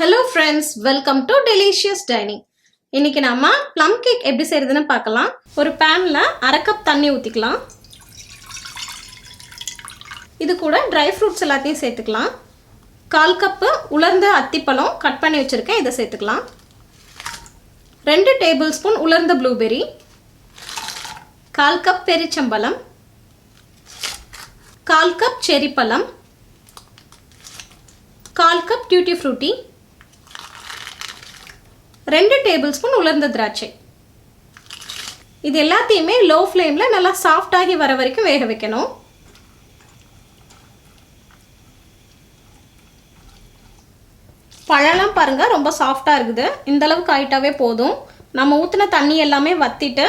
Hello friends, welcome to Delicious Dining. இன்னைக்கு நாம plum cake எப்படி செய்யறதுன்னு பார்க்கலாம். ஒரு panல 1/2 கப் தண்ணி ஊத்திக்கலாம். இது கூட dry fruits எல்லாத்தையும் சேர்த்துக்கலாம். 1/4 கப் உலர்ந்த அத்திப்பழம் கட் பண்ணி வச்சிருக்கேன், இத சேர்த்துக்கலாம். 2 டேபிள்ஸ்பூன் உலர்ந்த blueberry, 1/4 கப் பெரிச்சம்பழம், 1/4 கப் செர்ரி பழம், 1/4 கப் Tutti Frutti, 2 டேபிள்ஸ்பூன் உலர்ந்த திராட்சை. இது எல்லாத்தையுமே லோ ஃப்ளேம்ல நல்லா சாஃப்ட் ஆகி வர வரைக்கும் வேக வைக்கணும். பழலாம் பாருங்க ரொம்ப சாஃப்டா இருக்குது. இந்த அளவுக்கு ஆயிட்டாவே போதும். நம்ம ஊத்துன தண்ணி எல்லாமே வத்திட்டு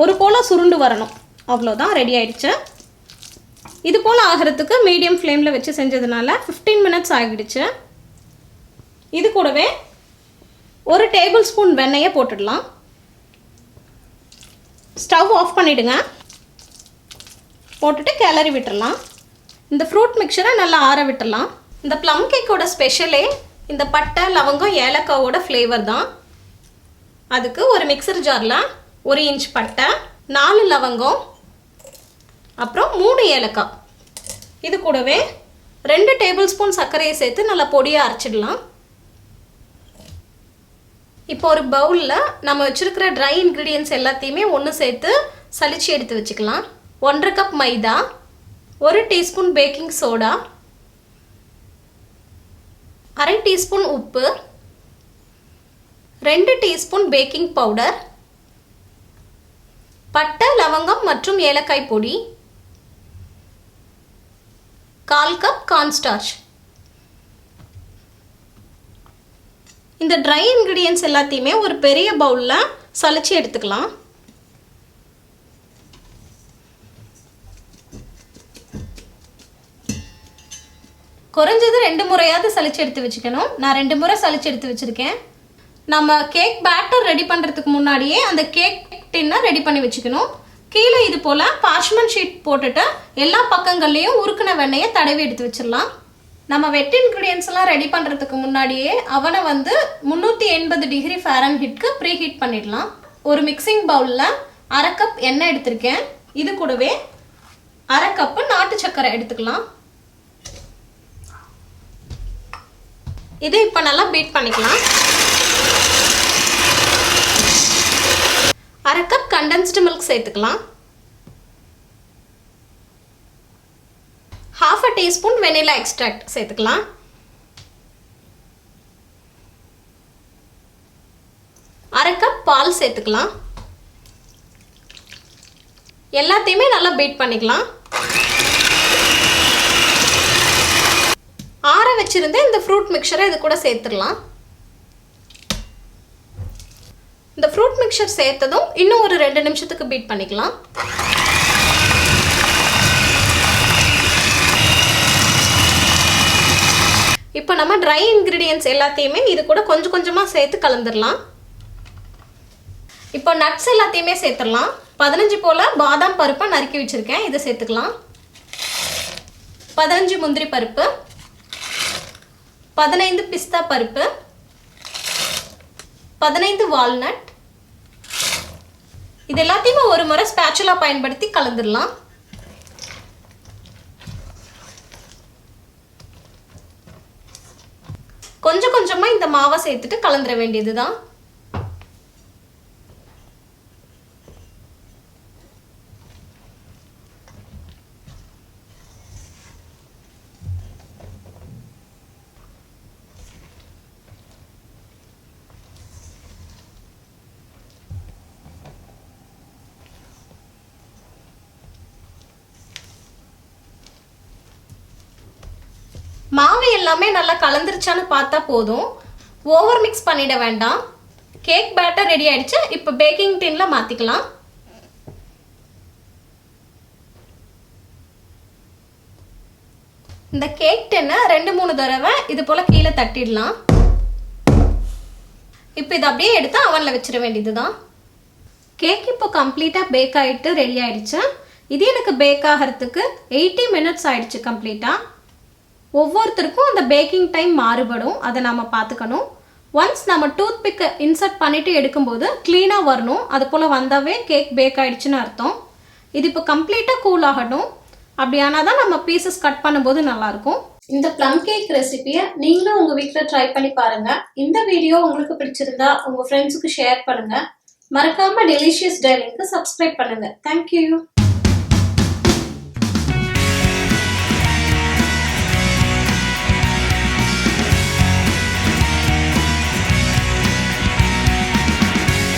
ஒரு போல சுருண்டு வரணும். அவ்வளவுதான், ரெடி ஆயிடுச்சு. இது போல ஆகிறதுக்கு மீடியம் ஃப்ளேம்ல வச்சு செஞ்சதுனால 15 மினிட்ஸ் ஆகிடுச்சு. இது கூடவே 1 டேபிள்ஸ்பூன் வெண்ணெயை போட்டுடலாம். ஸ்டவ் ஆஃப் பண்ணிடுங்க. போட்டுட்டு கிளறி விட்டுடலாம். இந்த ஃப்ரூட் மிக்சரை நல்லா ஆற விட்டுடலாம். இந்த ப்ளம் கேக்கோட ஸ்பெஷலே இந்த பட்டை லவங்கம் ஏலக்காவோட ஃப்ளேவர் தான். அதுக்கு ஒரு மிக்சர் ஜாரில் 1 இன்ச் பட்டை, 4 லவங்கம், அப்புறம் 3 ஏலக்காய், இது கூடவே 2 டேபிள்ஸ்பூன் சர்க்கரையை சேர்த்து நல்லா பொடியாக அரைச்சிடலாம். இப்போ ஒரு பவுலில் நம்ம வச்சுருக்கிற ட்ரை இன்க்ரீடியன்ட்ஸ் எல்லாத்தையுமே ஒன்று சேர்த்து சலிச்சு எடுத்து வச்சுக்கலாம். 1/2 கப் மைதா, 1 டீஸ்பூன் பேக்கிங் சோடா, 1/2 டீஸ்பூன் உப்பு, 2 டீஸ்பூன் பேக்கிங் பவுடர், பட்டை லவங்கம் மற்றும் ஏலக்காய் பொடி, 1/4 கப் கார்ன்ஸ்டார்ச். இந்த ட்ரை இன்க்ரீடியன்ட்ஸ் எல்லாத்தையுமே ஒரு பெரிய பவுலில் சலிச்சு எடுத்துக்கலாம். குறைஞ்சது 2 முறையாவது சலிச்சு எடுத்து வச்சுக்கணும். நான் 2 முறை சலிச்சு எடுத்து வச்சுருக்கேன். நம்ம கேக் பேட்டர் ரெடி பண்ணுறதுக்கு முன்னாடியே அந்த கேக் டின்னை ரெடி பண்ணி வச்சுக்கணும். கீழே இது போல் பார்ச்மெண்ட் ஷீட் போட்டுட்டு எல்லா பக்கங்கள்லேயும் உருக்குன வெண்ணெயை தடவி எடுத்து வச்சிடலாம். நம்ம வெட் இன்க்ரீடியன்ஸ் எல்லாம் ரெடி பண்ணுறதுக்கு முன்னாடியே அவனை 380 டிகிரி ஃபாரன்ஹீட்க்கு ப்ரீ ஹீட் பண்ணிடலாம். ஒரு மிக்சிங் பவுலில் 1/2 கப் எண்ணெய் எடுத்திருக்கேன். இது கூடவே 1/2 கப்பு நாட்டு சர்க்கரை எடுத்துக்கலாம். இதை இப்போ நல்லா பீட் பண்ணிக்கலாம். 1/2 கப் கண்டென்ஸ்டு மில்க் சேர்த்துக்கலாம். 1/2 டீஸ்பூன் வெனிலா எக்ஸ்ட்ராக்ட் சேர்த்துக்கலாம். 1/2 கப் பால் சேர்த்துக்கலாம். எல்லாத்தையுமே நல்லா பீட் பண்ணிக்கலாம். ஆற வச்சிருந்த இந்த ஃப்ரூட் மிக்சரை இது கூட சேர்த்துடலாம். இந்த ஃப்ரூட் மிக்சர் சேர்த்ததும் இன்னும் ஒரு 2 நிமிஷத்துக்கு பீட் பண்ணிக்கலாம். இப்போ நம்ம ட்ரை இன்க்ரீடியன்ட்ஸ் எல்லாத்தையுமே இது கூட கொஞ்சம் கொஞ்சமாக சேர்த்து கலந்துடலாம். இப்போ நட்ஸ் எல்லாத்தையுமே சேர்த்துடலாம். 15 போல் பாதாம் பருப்பை நறுக்கி வச்சுருக்கேன், இதை சேர்த்துக்கலாம். 15 முந்திரி பருப்பு, 15 பிஸ்தா பருப்பு, 15 வால்நட். இது எல்லாத்தையுமே ஒரு முறை ஸ்பேச்சுலா பயன்படுத்தி கலந்துடலாம். கொஞ்சம் கொஞ்சமா இந்த மாவை சேர்த்துட்டு கலந்துட வேண்டியதுதான். மாவு எல்லாமே நல்லா கலந்துருச்சான்னு பார்த்தா போதும். ஓவர் மிக்ஸ் பண்ணிட வேண்டாம். கேக் பேட்டர் ரெடி ஆயிடுச்சு. இப்போ பேக்கிங் டின்ல மாத்திக்கலாம். இந்த கேக் டின்னை 2-3 தடவை இது போல கீழே தட்டிடலாம். இப்போ இதை அப்படியே எடுத்து அவன்ல வச்சிட வேண்டியதுதான். கேக் இப்போ கம்ப்ளீட்டா பேக் ஆயிட்டு ரெடி ஆயிடுச்சு. இது எனக்கு பேக் ஆகிறதுக்கு 80 மினிட்ஸ் ஆயிடுச்சு கம்ப்ளீட்டா. ஒவ்வொருத்தருக்கும் அந்த பேக்கிங் டைம் மாறுபடும், அதை நாம பார்த்துக்கணும். ஒன்ஸ் நம்ம டூத் பிக்கை இன்சர்ட் பண்ணிவிட்டு எடுக்கும்போது க்ளீனாக வரணும். அது போல் வந்தாவே கேக் பேக் ஆகிடுச்சின்னு அர்த்தம். இது இப்போ கம்ப்ளீட்டாக கூல் ஆகட்டும். அப்படியானால் தான் நம்ம பீசஸ் கட் பண்ணும்போது நல்லாயிருக்கும். இந்த ப்ளம் கேக் ரெசிபியை நீங்களும் உங்கள் வீட்டில் ட்ரை பண்ணி பாருங்கள். இந்த வீடியோ உங்களுக்கு பிடிச்சிருந்தா உங்கள் ஃப்ரெண்ட்ஸுக்கு ஷேர் பண்ணுங்கள். மறக்காமல் டெலிஷியஸ் டைனிங்க்கு சப்ஸ்கிரைப் பண்ணுங்கள். தேங்க்யூ.